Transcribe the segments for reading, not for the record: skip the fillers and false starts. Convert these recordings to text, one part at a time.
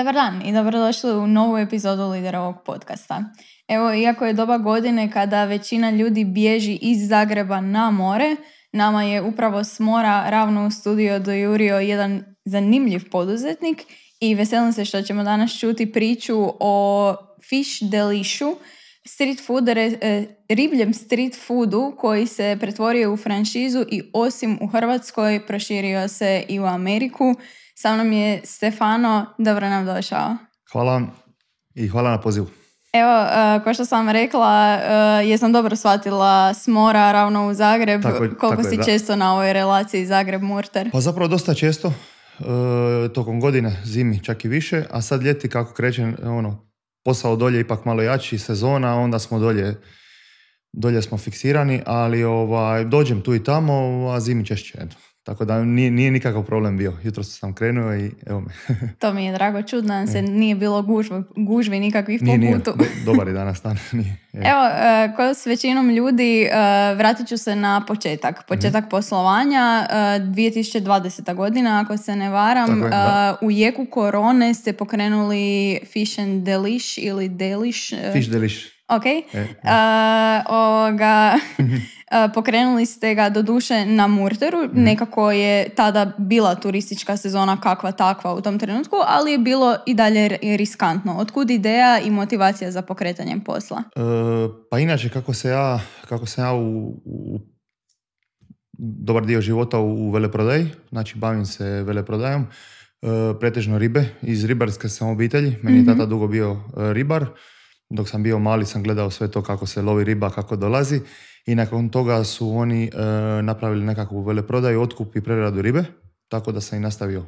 Dobar dan i dobrodošli u novu epizodu Liderovog podcasta. Evo, iako je doba godine kada većina ljudi bježi iz Zagreba na more, nama je upravo s mora ravno u studio dojurio jedan zanimljiv poduzetnik i veselim se što ćemo danas čuti priču o Fish Delishu, ribljem street foodu koji se pretvorio u franšizu i osim u Hrvatskoj proširio se i u Ameriku. Sa mnom je Stefano, dobro nam došao. Hvala vam i hvala na pozivu. Evo, kao što sam rekla, jesam dobro shvatila s mora ravno u Zagreb. Koliko si često na ovoj relaciji Zagreb-Murter? Pa zapravo dosta često, tokom godine, zimi čak i više, a sad ljeti kako kreće posao dolje ipak malo jači, sezona, onda smo dolje smo fiksirani, ali dođem tu i tamo, a zimi češće. Tako da nije nikakav problem bio. Jutro sam krenuo i evo me. To mi je drago, čudno nam se nije bilo gužvi nikakvih po putu. Dobar je danas dan. Evo, kao s većinom ljudi, vratit ću se na početak poslovanja. 2020. godina, ako se ne varam, u jeku korone ste pokrenuli Fish and Delish ili Delish. Fish Delish. Ok. Pokrenuli ste ga doduše na Murteru, nekako je tada bila turistička sezona kakva takva u tom trenutku, ali je bilo i dalje riskantno. Otkud ideja i motivacija za pokretanjem posla? Pa inače, kako sam ja u dobar dio života u veleprodaji, znači bavim se veleprodajom, pretežno ribe, iz ribarske sam obitelji, meni je tata dugo bio ribar. Dok sam bio mali sam gledao sve to kako se lovi riba, kako dolazi i nakon toga su oni napravili nekakvu veleprodaju, otkup i preradu ribe, tako da sam i nastavio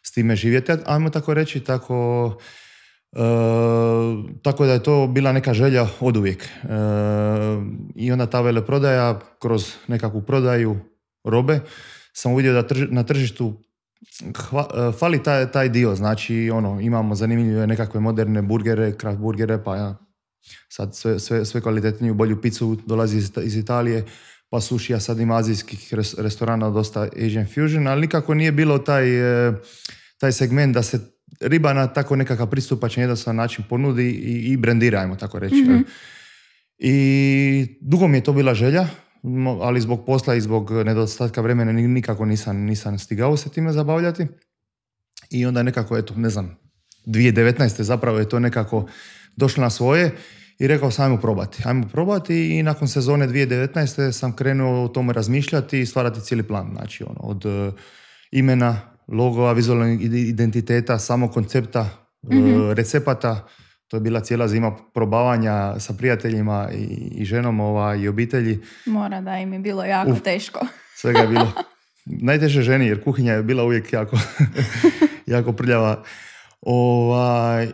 s time živjeti, ajmo tako reći, tako da je to bila neka želja oduvijek. I onda ta veleprodaja kroz nekakvu prodaju robe sam uvidio da na tržištu fali taj dio, znači imamo zanimljive nekakve moderne burgere, craft burgere, pa ja sad sve kvalitetniju, bolju picu dolazi iz Italije, pa sushi, a sad ima azijskih restorana, dosta Asian fusion, ali nikako nije bilo taj segment da se riba na tako nekakav pristupačan jednostavan način ponudi i brandira, ajmo tako reći. I dugo mi je to bila želja, ali zbog posla i zbog nedostatka vremena nikako nisam stigao se time zabavljati. I onda nekako, 2019. zapravo je to nekako došlo na svoje i rekao sam ajmo probati i nakon sezone 2019. sam krenuo o tome razmišljati i stvarati cijeli plan. Znači, od imena, logova, vizualnog identiteta, samog koncepta, recepata. To je bila cijela zima probavanja sa prijateljima i ženom i obitelji. Mora da im je bilo jako teško. Svega je bilo najteže ženi jer kuhinja je bila uvijek jako prljava.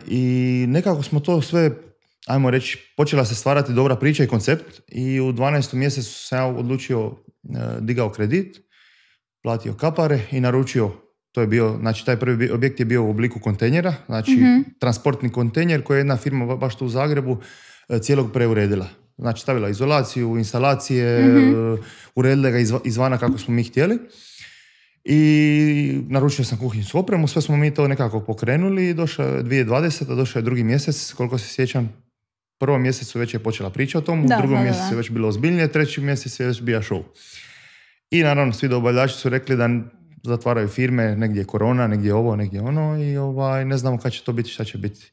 I nekako smo to sve, ajmo reći, počela se stvarati dobra priča i koncept i u 12. mjesecu sam ja odlučio, digao kredit, platio kapare i naručio. To je bio, znači taj prvi objekt je bio u obliku kontejnera, znači transportni kontejner koji je jedna firma baš tu u Zagrebu cijelog preuredila. Znači stavila izolaciju, instalacije, uredila ga izvana kako smo mi htjeli i naručio sam kuhinjsku opremu, sve smo mi to nekako pokrenuli i došao je 2020. došao je drugi mjesec, koliko se sjećam, prvom mjesecu već je počela priča o tomu, u drugom mjesecu je već bilo ozbiljnije, treći mjesec je već bio show. I naravno svi dobavljači su rekli da zatvaraju firme, negdje je korona, negdje ovo, negdje ono i ne znamo kad će to biti, šta će biti.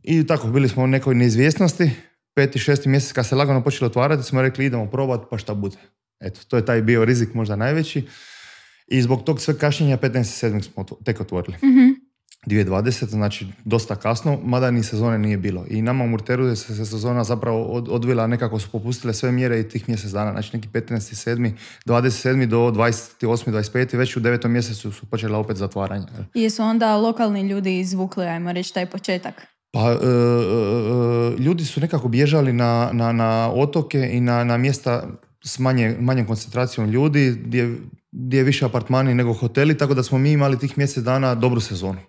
I tako, bili smo u nekoj neizvjesnosti. 5. i 6. mjesec kad se lagano počelo otvarati smo rekli idemo probati pa šta bude. Eto, to je taj bio rizik možda najveći i zbog tog sve kašnjenja 15.7. smo tek otvorili. 2020, znači dosta kasno, mada ni sezone nije bilo. I nama u Murteru se sezona zapravo odvila, nekako su popustile sve mjere i tih mjesec dana, znači neki 15.7., 27. do 28. 25. već u 9. mjesecu su počela opet zatvaranja. Jesu onda lokalni ljudi izvukli, ajmo reći, taj početak? Pa ljudi su nekako bježali na otoke i na mjesta s manjom koncentracijom ljudi, gdje je više apartmani nego hoteli, tako da smo mi imali tih mjesec dana dobru sezonu.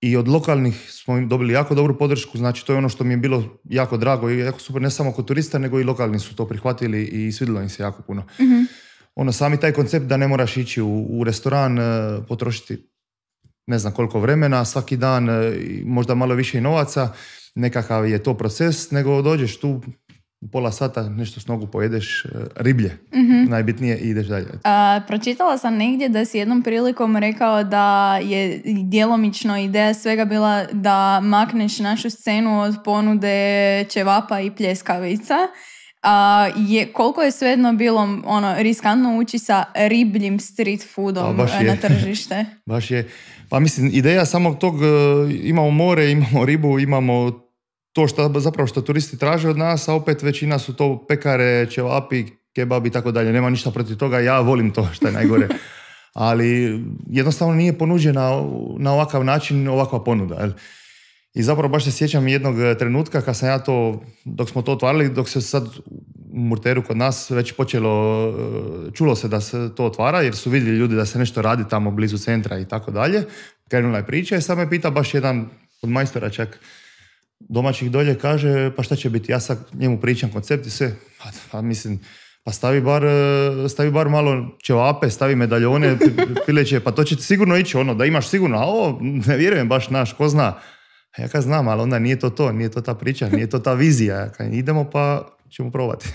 I od lokalnih smo dobili jako dobru podršku, znači to je ono što mi je bilo jako drago i jako super, ne samo kod turista, nego i lokalni su to prihvatili i svidjelo im se jako puno. sami taj koncept da ne moraš ići u restoran, potrošiti ne znam koliko vremena, svaki dan možda malo više i novaca, nekakav je to proces, nego dođeš tu pola sata, nešto s nogu pojedeš, riblje, najbitnije, i ideš dalje. Pročitala sam negdje da si jednom prilikom rekao da je djelomično ideja svega bila da makneš našu scenu od ponude ćevapa i pljeskavica. Koliko je svejedno bilo riskantno ući sa ribljim street foodom na tržište? Baš je. Pa mislim, ideja samog tog, imamo more, imamo ribu, imamo to što turisti traže od nas, a opet većina su to pekare, ćevapi, kebabi i tako dalje. Nema ništa protiv toga, ja volim to što je najgore. Ali jednostavno nije ponuđena na ovakav način ovakva ponuda. Jel? I zapravo baš se sjećam jednog trenutka kad sam ja to, dok smo to otvarali, dok se sad u Murteru kod nas već počelo, čulo se da se to otvara, jer su vidjeli ljudi da se nešto radi tamo blizu centra i tako dalje. Krenula je priča i sad me pita baš jedan od majstora čak domaćih dolje, kaže, pa šta će biti? Ja sad njemu pričam koncept i sve, pa mislim, pa stavi bar malo ćevape, stavi medaljone, pileće, pa to će ti sigurno ići, da imaš sigurno, a ovo ne vjerujem baš, ko zna. Ja kad znam, ali onda nije to ta priča, nije to ta vizija. Kad idemo pa ćemo probati.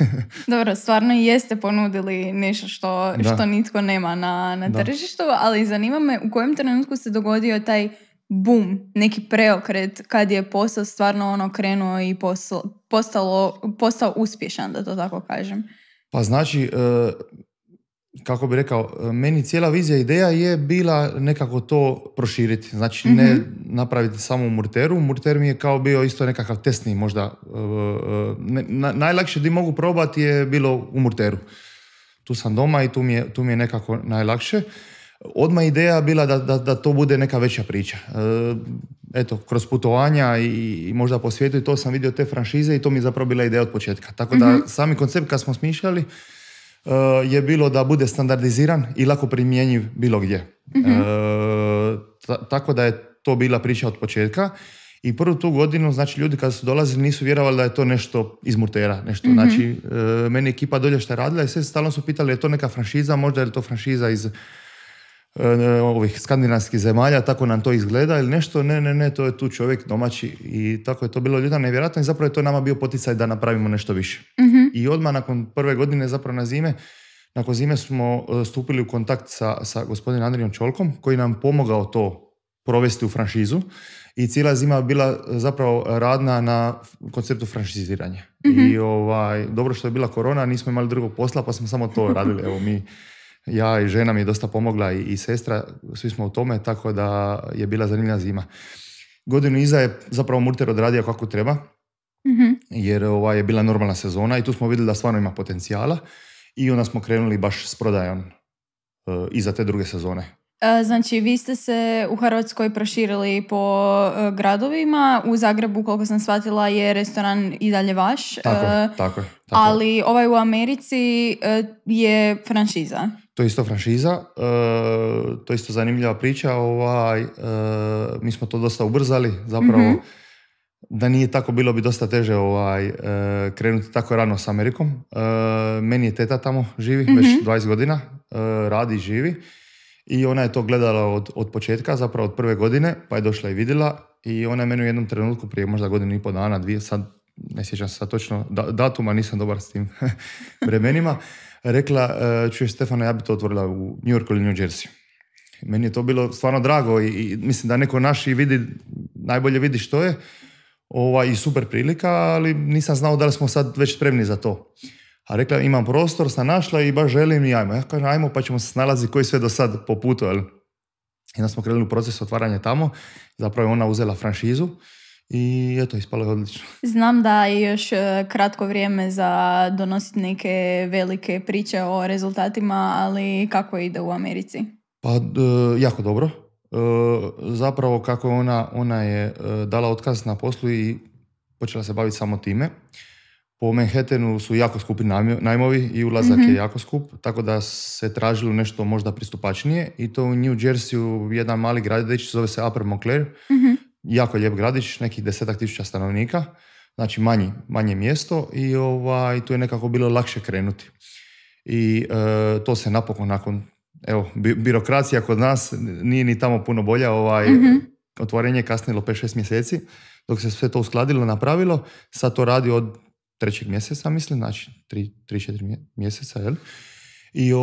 Dobro, stvarno jeste ponudili nešto što nitko nema na tržištu, ali zanima me u kojem trenutku se dogodio taj boom, neki preokret kad je posao stvarno krenuo i postao uspješan, da to tako kažem. Pa znači, kako bi rekao, meni cijela vizija, ideja je bila nekako to proširiti. Znači, ne napraviti samo u Murteru. Murter mi je kao bio isto nekakav testni možda. Najlakše gdje mogu probati je bilo u Murteru. Tu sam doma i tu mi je nekako najlakše. Odmah ideja bila da to bude neka veća priča. Eto, kroz putovanja i možda po svijetu i to sam vidio te franšize i to mi je zapravo bila ideja od početka. Tako da sami koncept kad smo smišljali je bilo da bude standardiziran i lako primjenjiv bilo gdje. Tako da je to bila priča od početka. I prvu tu godinu, znači ljudi kada su dolazili nisu vjerovali da je to nešto iz Murtera. Nešto. Znači, meni ekipa dolje što je radila i sve stalno su pitali je to neka franšiza, možda je to franšiza iz ovih skandinavskih zemalja, tako nam to izgleda ili nešto, ne, to je tu čovjek domaći i tako je to bilo ljudima nevjerojatno i zapravo je to nama bio poticaj da napravimo nešto više. I odmah nakon prve godine, zapravo nakon zime smo stupili u kontakt sa gospodinom Andrijom Čolkom koji nam pomogao to provesti u franšizu i cijela zima bila zapravo radna na konceptu franšiziranja. I dobro što je bila korona, nismo imali drugog posla pa smo samo to radili. Evo ja i žena mi je dosta pomogla i sestra, svi smo u tome, tako da je bila zanimljiva zima. Godinu iza je zapravo Murter odradio kako treba, jer je bila normalna sezona i tu smo vidjeli da stvarno ima potencijala i onda smo krenuli baš s prodajom iza te druge sezone. Znači, vi ste se u Hrvatskoj proširili po gradovima. U Zagrebu, koliko sam shvatila, je restoran i dalje vaš. Tako je. Ali u Americi je franšiza. To je isto franšiza. To je isto zanimljiva priča. Mi smo to dosta ubrzali. Zapravo, da nije tako, bilo bi dosta teže krenuti tako rano s Amerikom. Meni je teta tamo živi, već 20 godina. Radi i živi. I ona je to gledala od početka, zapravo od prve godine, pa je došla i vidjela i ona je meni u jednom trenutku prije možda godinu i pol dana, dvije, sad ne sjećam se sad točno datuma, nisam dobar s tim vremenima, rekla, čuješ Stefano, ja bi to otvorila u New Yorku ili New Jersey. Meni je to bilo stvarno drago i mislim da neko naš i najbolje vidi što je i super prilika, ali nisam znao da li smo sad već spremni za to. A rekla, imam prostor, sam našla i baš želim i ajmo. Ja kažem, ajmo pa ćemo se snalaziti koji sve do sad po putu. I onda smo krenuli u proces otvaranja tamo. Zapravo je ona uzela franšizu i eto, ispalo je odlično. Znam da je još kratko vrijeme za donositi neke velike priče o rezultatima, ali kako ide u Americi? Pa, jako dobro. Zapravo kako ona je dala otkaz na poslu i počela se baviti samo time. Po Manhattanu su jako skupi najmovi i ulazak je jako skup, tako da se tražilo nešto možda pristupačnije i to u New Jerseyu jedan mali gradić, zove se Upper Montclair, jako lijep gradić, nekih 10,000 stanovnika, znači manje mjesto i tu je nekako bilo lakše krenuti. I to se napokon nakon, evo, birokracija kod nas nije ni tamo puno bolja, otvorenje je kasnilo 5-6 mjeseci, dok se sve to uskladilo, napravilo, sad to radi od 3. mjeseca, mislim, znači 3-4 mjeseca, jel? I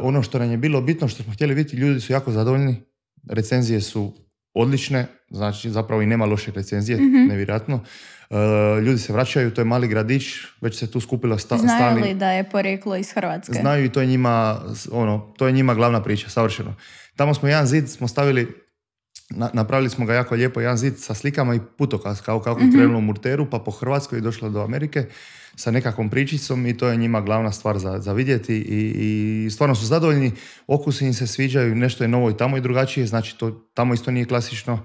ono što nam je bilo bitno, što smo htjeli vidjeti, ljudi su jako zadovoljni, recenzije su odlične, znači zapravo i nema loše recenzije, nevjerojatno. Ljudi se vraćaju, to je mali gradić, već se tu skupilo Znaju li da je poreklo iz Hrvatske? Znaju i to je njima glavna priča, savršeno. Tamo smo jedan zid smo stavili, napravili smo ga jako lijepo, jedan zid sa slikama i putokaz, kao kako je krenulo u Murteru, pa po Hrvatskoj i došlo do Amerike sa nekakvom pričicom i to je njima glavna stvar za vidjeti i stvarno su zadovoljni, okusi im se sviđaju, nešto je novo i tamo i drugačije, znači to tamo isto nije klasično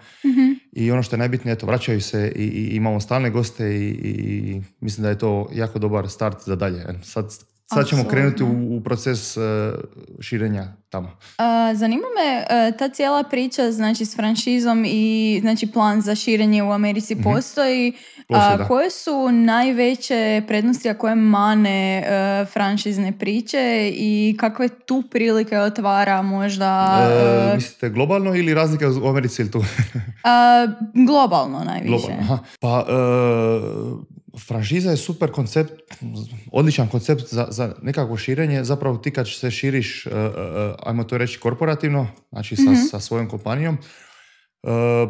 i ono što je najbitnije, eto, vraćaju se i imamo stalne goste i mislim da je to jako dobar start za dalje. Sad ćemo krenuti u proces širenja tamo. Zanima me ta cijela priča, znači s franšizom i znači plan za širenje u Americi postoji. Koje su najveće prednosti, a koje mane franšizne priče i kakve tu prilike otvara možda? Mislite globalno ili razlika u Americi ili tu? Globalno najviše. Globalno, pa franšiza je super koncept, odličan koncept za nekakvo širenje. Zapravo ti kad se širiš, ajmo to reći, korporativno, znači sa svojom kompanijom,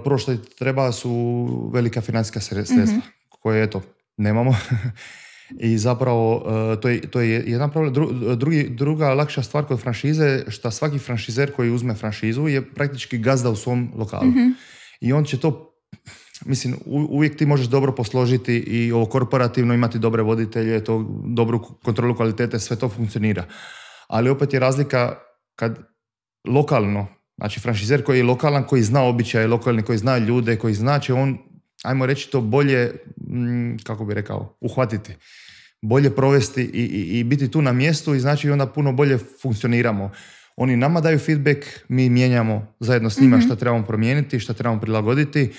prvo što ti treba su velika financijska sredstva, koje, eto, nemamo. I zapravo to je jedan problem. Druga lakša stvar kod franšize, što svaki franšizer koji uzme franšizu je praktički gazda u svom lokalu. I on će to, mislim, uvijek ti možeš dobro posložiti i ovo korporativno, imati dobre voditelje, to dobru kontrolu kvalitete, sve to funkcionira. Ali opet je razlika kad lokalno, znači franšizer koji je lokalan, koji zna običaje lokalni, koji zna ljude, koji zna će on, ajmo reći, to bolje, kako bi rekao, uhvatiti. Bolje provesti i biti tu na mjestu i znači onda puno bolje funkcioniramo. Oni nama daju feedback, mi mijenjamo zajedno s njima šta trebamo promijeniti, šta trebamo prilagoditi.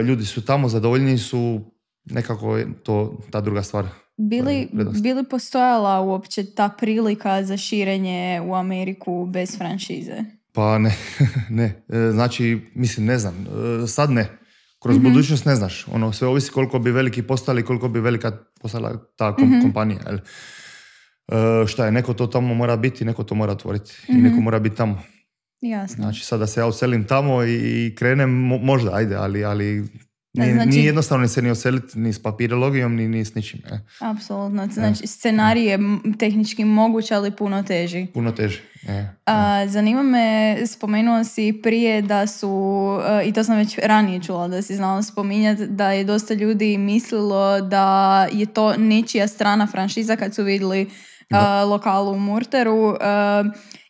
Ljudi su tamo, zadovoljni su, nekako je to ta druga stvar. Bili postojala uopće ta prilika za širenje u Ameriku bez franšize? Pa ne. Znači, mislim, ne znam. Sad ne. Kroz budućnost ne znaš. Sve ovisi koliko bi veliki postali, koliko bi velika postala ta kompanija. Šta je, neko to tamo mora biti, neko to mora otvoriti i neko mora biti tamo. Jasno. Znači sada se ja odselim tamo i krenem, možda, ajde, ali nije jednostavno se ni odseliti ni s papirologijom, ni s ničim. Apsolutno. Znači scenarij je tehnički moguć, ali puno teži. Puno teži. Zanima me, spomenuo si prije da su, i to sam već ranije čula da si znala spominjati, da je dosta ljudi mislilo da je to nečija strana franšiza kad su vidjeli lokalu u Murteru.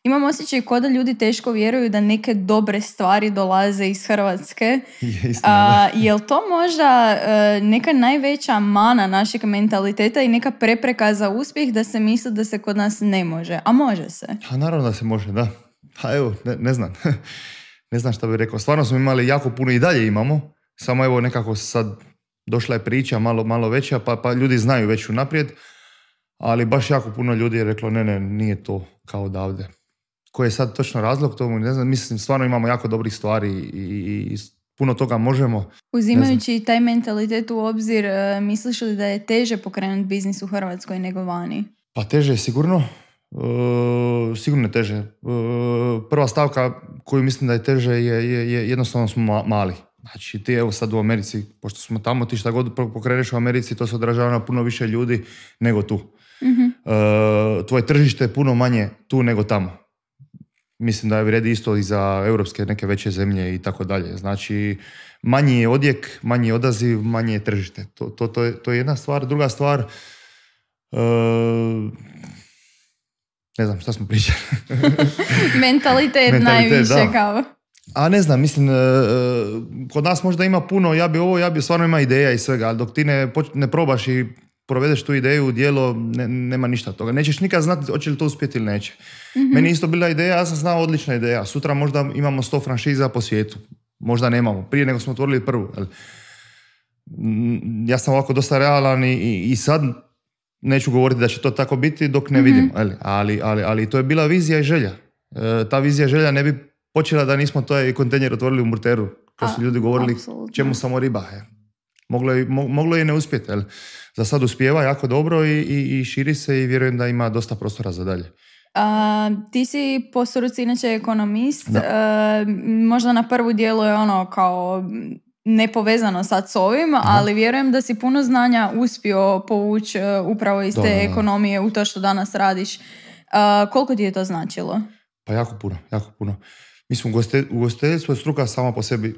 Imam osjećaj kao da ljudi teško vjeruju da neke dobre stvari dolaze iz Hrvatske. Je li to možda neka najveća mana našeg mentaliteta i neka prepreka za uspjeh da se misli da se kod nas ne može? A može se. A naravno da se može, da. Pa evo, ne znam. Ne znam šta bih rekao. Stvarno smo imali jako puno i dalje imamo. Samo evo nekako sad došla je priča malo veća, pa ljudi znaju već unaprijed. Ali baš jako puno ljudi je reklo ne, nije to kao odavde. Koji je sad točno razlog tomu, ne znam, mislim, stvarno imamo jako dobrih stvari i puno toga možemo. Uzimajući taj mentalitet u obzir, misliš li da je teže pokrenuti biznis u Hrvatskoj nego vani? Pa teže je sigurno. Sigurno je teže. Prva stavka koju mislim da je teže je jednostavno smo mali. Znači ti evo sad u Americi, pošto smo tamo, ti šta god pokreneš u Americi, to se odražava na puno više ljudi nego tu. Tvoje tržište je puno manje tu nego tamo. Mislim da je vrijedi isto i za europske neke veće zemlje i tako dalje. Znači, manji je odjek, manji je odaziv, manje je tržište. To je jedna stvar. Druga stvar, ne znam šta smo pričali. Mentalitet najviše da. Kao. A ne znam, mislim, kod nas možda ima puno, ja bi stvarno ima ideja i svega, ali dok ti ne probaš i provedeš tu ideju u djelo, nema ništa od toga. Nećeš nikad znati hoće li to uspjeti ili neće. Meni isto bila ideja, ja sam znao odlična ideja. Sutra možda imamo 100 franšiza po svijetu. Možda nemamo. Prije nego smo otvorili prvu. Ja sam ovako dosta realan i sad neću govoriti da će to tako biti dok ne vidim, ali to je bila vizija i želja. Ta vizija i želja ne bi počela da nismo taj kontejner otvorili u Murteru, kao su ljudi govorili apsolutno. Čemu samo riba. Moglo je ne uspjeti. Za sad uspijeva jako dobro i širi se i vjerujem da ima dosta prostora za dalje. Ti si po struci inače ekonomist. Možda na prvu dijelu je ono kao nepovezano sad s ovim, ali vjerujem da si puno znanja uspio povući upravo iz te ekonomije u to što danas radiš. Koliko ti je to značilo? Pa jako puno. Mislim, ugostiteljstvo je struka sama po sebi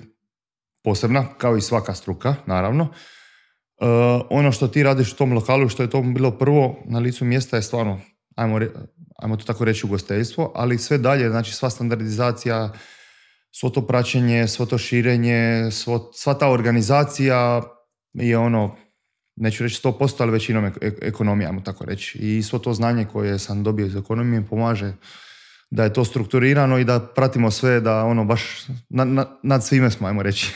posebna, kao i svaka struka, naravno. Ono što ti radiš u tom lokalu, što je to bilo prvo na licu mjesta je stvarno, ajmo to tako reći, ugostiteljstvo, ali sve dalje, znači sva standardizacija, svo to praćenje, svo to širenje, sva ta organizacija je ono, neću reći 100%, ali većinom ekonomija, ajmo tako reći. I svo to znanje koje sam dobio iz ekonomije pomaže da je to strukturirano i da pratimo sve, da ono baš nad svime smo, ajmo reći.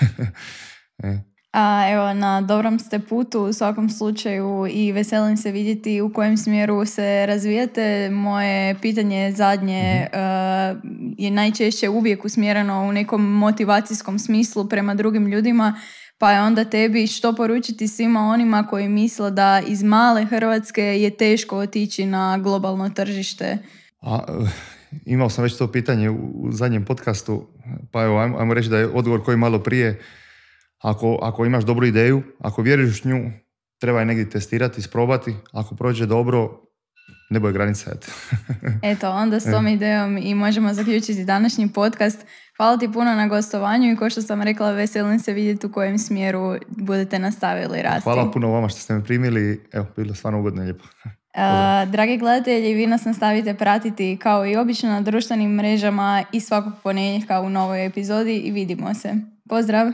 Evo, na dobrom ste putu u svakom slučaju i veselim se vidjeti u kojem smjeru se razvijate. Moje pitanje zadnje je najčešće uvijek usmjereno u nekom motivacijskom smislu prema drugim ljudima, pa je onda tebi što poručiti svima onima koji misle da iz male Hrvatske je teško otići na globalno tržište? Imao sam već to pitanje u zadnjem podcastu, pa evo, ajmo reći da je odgovor koji malo prije. Ako imaš dobru ideju, ako vjeruješ u nju, treba je negdje testirati, isprobati. Ako prođe dobro, nebo je granica. Eto, onda s tom idejom i možemo zaključiti današnji podcast. Hvala ti puno na gostovanju i kao što sam rekla, veselim se vidjeti u kojem smjeru budete nastavili rasti. Hvala puno vama što ste me primili. Evo, bilo stvarno ugodno i lijepo. Dragi gledatelji, vi nas nastavite pratiti kao i obično na društvenim mrežama i svakog ponedjeljka u novoj epizodi i vidimo se. Pozdrav!